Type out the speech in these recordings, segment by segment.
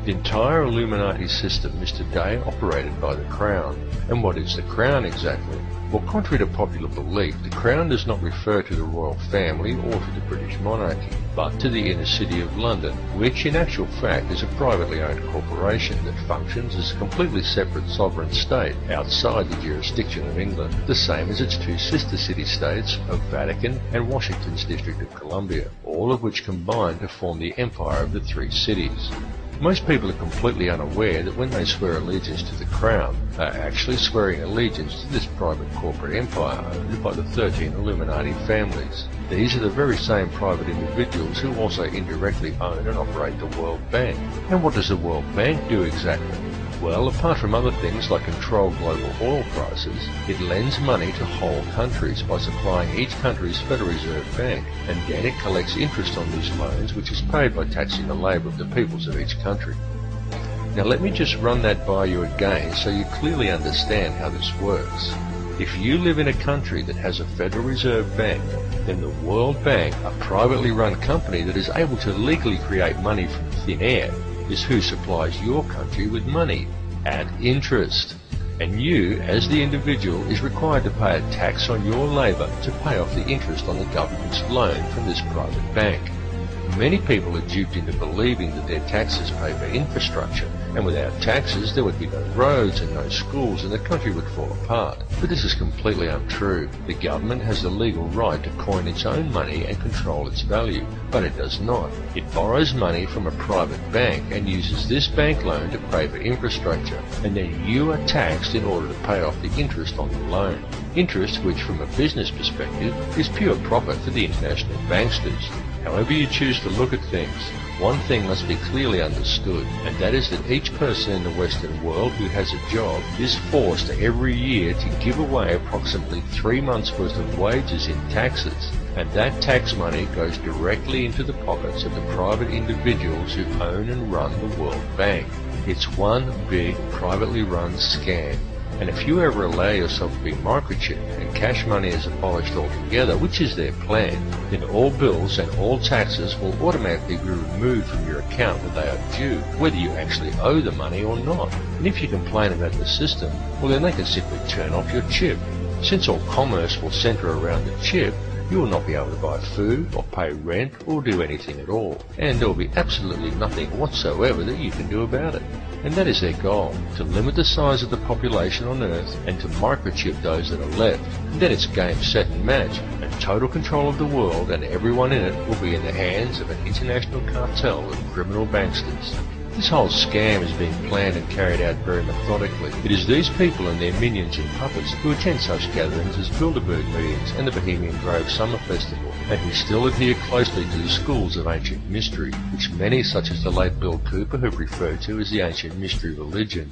The entire Illuminati system is today operated by the Crown. And what is the Crown exactly? Well, contrary to popular belief, the Crown does not refer to the royal family or to the British monarchy, but to the inner city of London, which in actual fact is a privately owned corporation that functions as a completely separate sovereign state outside the jurisdiction of England, the same as its two sister city-states of Vatican and Washington's District of Columbia, all of which combine to form the empire of the three cities. Most people are completely unaware that when they swear allegiance to the Crown, they are actually swearing allegiance to this private corporate empire owned by the 13 Illuminati families. These are the very same private individuals who also indirectly own and operate the World Bank. And what does the World Bank do exactly? Well, apart from other things like control global oil prices, it lends money to whole countries by supplying each country's Federal Reserve Bank, and then it collects interest on these loans, which is paid by taxing the labour of the peoples of each country. Now let me just run that by you again so you clearly understand how this works. If you live in a country that has a Federal Reserve Bank, then the World Bank, a privately run company that is able to legally create money from thin air, is who supplies your country with money at interest. And you, as the individual, is required to pay a tax on your labour to pay off the interest on the government's loan from this private bank. Many people are duped into believing that their taxes pay for infrastructure, and without taxes there would be no roads and no schools and the country would fall apart. But this is completely untrue. The government has the legal right to coin its own money and control its value, but it does not. It borrows money from a private bank and uses this bank loan to pay for infrastructure, and then you are taxed in order to pay off the interest on the loan. Interest which, from a business perspective, is pure profit for the international banksters. However you choose to look at things, one thing must be clearly understood, and that is that each person in the Western world who has a job is forced every year to give away approximately 3 months' worth of wages in taxes, and that tax money goes directly into the pockets of the private individuals who own and run the World Bank. It's one big privately run scam. And if you ever allow yourself to be microchipped and cash money is abolished altogether, which is their plan, then all bills and all taxes will automatically be removed from your account when they are due, whether you actually owe the money or not. And if you complain about the system, well then they can simply turn off your chip. Since all commerce will centre around the chip, you will not be able to buy food or pay rent or do anything at all, and there will be absolutely nothing whatsoever that you can do about it. And that is their goal, to limit the size of the population on Earth and to microchip those that are left. And then it's game, set and match, and total control of the world and everyone in it will be in the hands of an international cartel of criminal banksters. This whole scam is being planned and carried out very methodically. It is these people and their minions and puppets who attend such gatherings as Bilderberg meetings and the Bohemian Grove Summer Festival, and who still adhere closely to the schools of ancient mystery, which many such as the late Bill Cooper have referred to as the ancient mystery religion.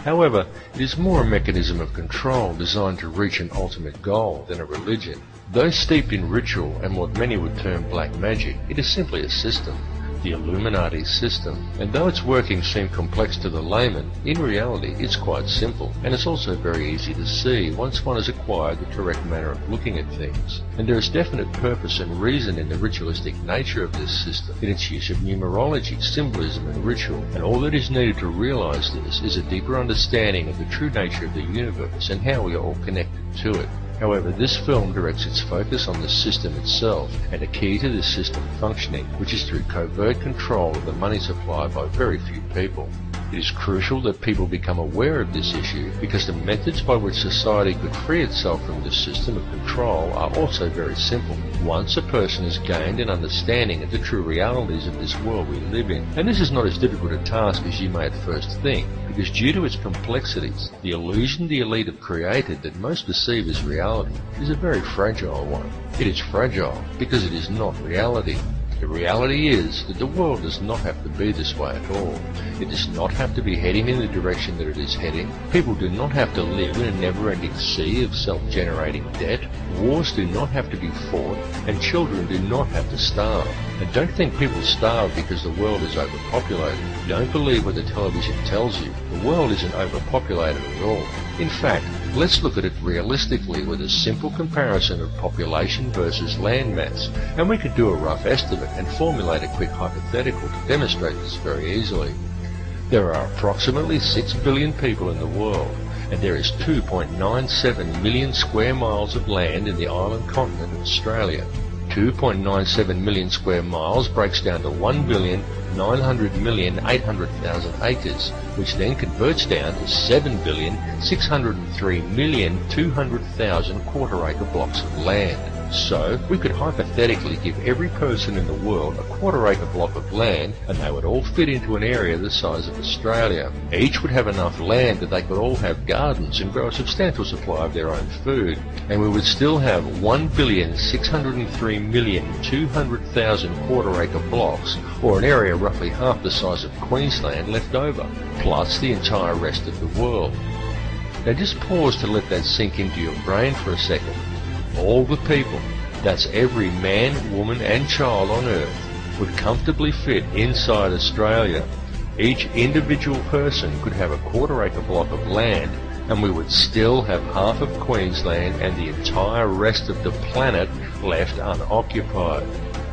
However, it is more a mechanism of control designed to reach an ultimate goal than a religion. Though steeped in ritual and what many would term black magic, it is simply a system. The Illuminati system, and though its workings seem complex to the layman, in reality it's quite simple, and it's also very easy to see once one has acquired the correct manner of looking at things. And there is definite purpose and reason in the ritualistic nature of this system, in its use of numerology, symbolism and ritual, and all that is needed to realize this is a deeper understanding of the true nature of the universe and how we are all connected to it. However, this film directs its focus on the system itself, and a key to this system functioning, which is through covert control of the money supply by very few people. It is crucial that people become aware of this issue, because the methods by which society could free itself from this system of control are also very simple, once a person has gained an understanding of the true realities of this world we live in. And this is not as difficult a task as you may at first think, because due to its complexities, the illusion the elite have created that most perceive as reality is a very fragile one. It is fragile because it is not reality. The reality is that the world does not have to be this way at all. It does not have to be heading in the direction that it is heading. People do not have to live in a never-ending sea of self-generating debt. Wars do not have to be fought, and children do not have to starve. And don't think people starve because the world is overpopulated. Don't believe what the television tells you. The world isn't overpopulated at all. In fact, let's look at it realistically with a simple comparison of population versus land mass, and we could do a rough estimate and formulate a quick hypothetical to demonstrate this very easily. There are approximately 6 billion people in the world, and there is 2.97 million square miles of land in the island continent of Australia. 2.97 million square miles breaks down to 1,900,800,000 acres, which then converts down to 7,603,200,000 quarter-acre blocks of land. So, we could hypothetically give every person in the world a quarter-acre block of land, and they would all fit into an area the size of Australia. Each would have enough land that they could all have gardens and grow a substantial supply of their own food, and we would still have 1,603,200,000 quarter-acre blocks, or an area roughly half the size of Queensland, left over, plus the entire rest of the world. Now just pause to let that sink into your brain for a second. All the people, that's every man, woman and child on Earth, would comfortably fit inside Australia. Each individual person could have a quarter-acre block of land, and we would still have half of Queensland and the entire rest of the planet left unoccupied.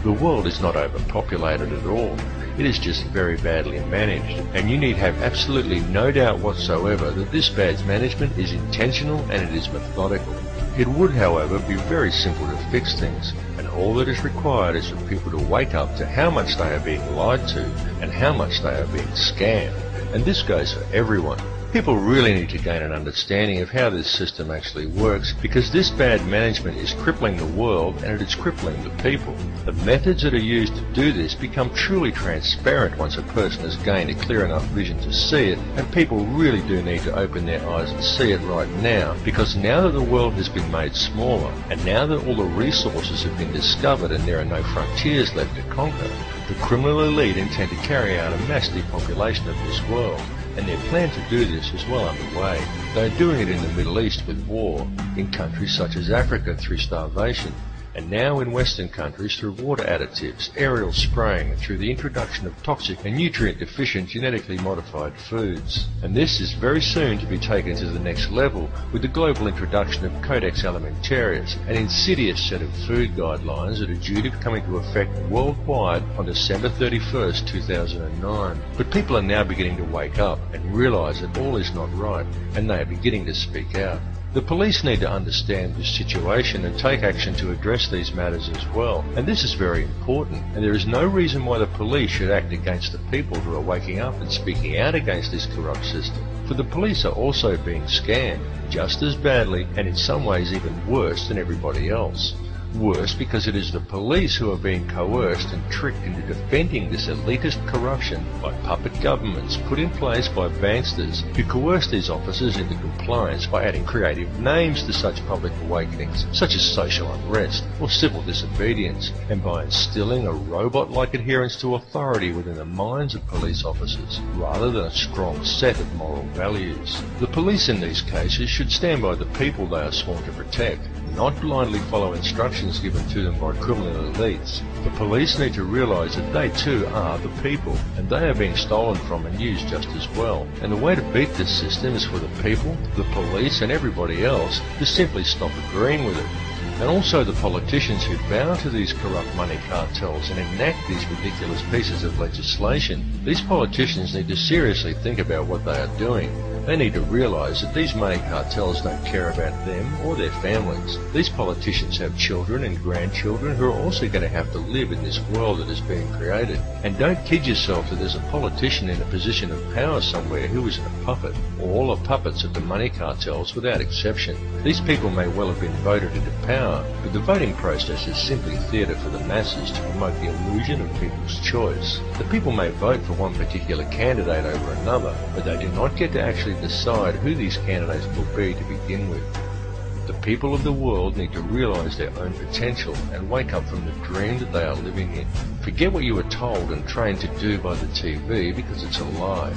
The world is not overpopulated at all. It is just very badly managed, and you need have absolutely no doubt whatsoever that this bad management is intentional and it is methodical. It would, however, be very simple to fix things, and all that is required is for people to wake up to how much they are being lied to and how much they are being scammed. And this goes for everyone. People really need to gain an understanding of how this system actually works, because this bad management is crippling the world and it is crippling the people. The methods that are used to do this become truly transparent once a person has gained a clear enough vision to see it, and people really do need to open their eyes and see it right now, because now that the world has been made smaller, and now that all the resources have been discovered and there are no frontiers left to conquer, the criminal elite intend to carry out a mass depopulation of this world. And their plan to do this is well underway. They are doing it in the Middle East with war, in countries such as Africa through starvation, and now in Western countries through water additives, aerial spraying, and through the introduction of toxic and nutrient-deficient genetically modified foods. And this is very soon to be taken to the next level with the global introduction of Codex Alimentarius, an insidious set of food guidelines that are due to come into effect worldwide on December 31st, 2009. But people are now beginning to wake up and realise that all is not right, and they are beginning to speak out. The police need to understand this situation and take action to address these matters as well, and this is very important, and there is no reason why the police should act against the people who are waking up and speaking out against this corrupt system. For the police are also being scammed, just as badly and in some ways even worse than everybody else. Worse because it is the police who are being coerced and tricked into defending this elitist corruption by puppet governments put in place by banksters who coerce these officers into compliance by adding creative names to such public awakenings, such as social unrest or civil disobedience, and by instilling a robot-like adherence to authority within the minds of police officers, rather than a strong set of moral values. The police in these cases should stand by the people they are sworn to protect, not blindly follow instructions given to them by criminal elites. The police need to realise that they too are the people, and they are being stolen from and used just as well. And the way to beat this system is for the people, the police and everybody else to simply stop agreeing with it. And also the politicians who bow to these corrupt money cartels and enact these ridiculous pieces of legislation. These politicians need to seriously think about what they are doing. They need to realise that these money cartels don't care about them or their families. These politicians have children and grandchildren who are also going to have to live in this world that is being created. And don't kid yourself that there's a politician in a position of power somewhere who isn't a puppet. All are puppets of the money cartels without exception. These people may well have been voted into power, but the voting process is simply theatre for the masses to promote the illusion of people's choice. The people may vote for one particular candidate over another, but they do not get to actually decide who these candidates will be to begin with. The people of the world need to realise their own potential and wake up from the dream that they are living in. Forget what you were told and trained to do by the TV, because it's a lie.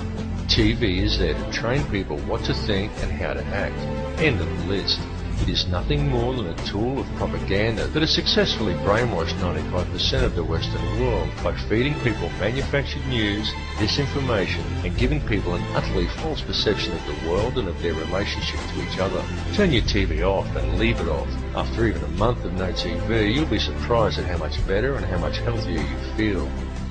TV is there to train people what to think and how to act. End of the list. It is nothing more than a tool of propaganda that has successfully brainwashed 95% of the Western world by feeding people manufactured news, disinformation, and giving people an utterly false perception of the world and of their relationship to each other. Turn your TV off and leave it off. After even a month of no TV, you'll be surprised at how much better and how much healthier you feel.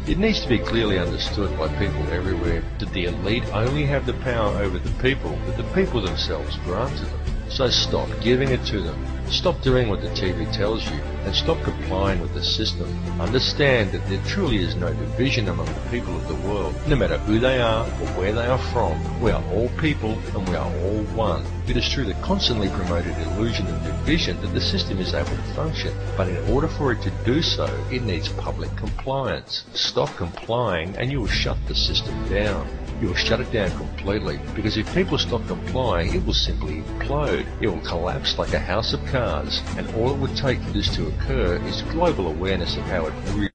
It needs to be clearly understood by people everywhere that the elite only have the power over the people that the people themselves grant to them. So stop giving it to them. Stop doing what the TV tells you and stop complying with the system. Understand that there truly is no division among the people of the world. No matter who they are or where they are from, we are all people and we are all one. It is through the constantly promoted illusion of division that the system is able to function. But in order for it to do so, it needs public compliance. Stop complying and you will shut the system down. You will shut it down completely, because if people stop complying, it will simply implode. It will collapse like a house of cards, and all it would take for this to occur is global awareness of how it really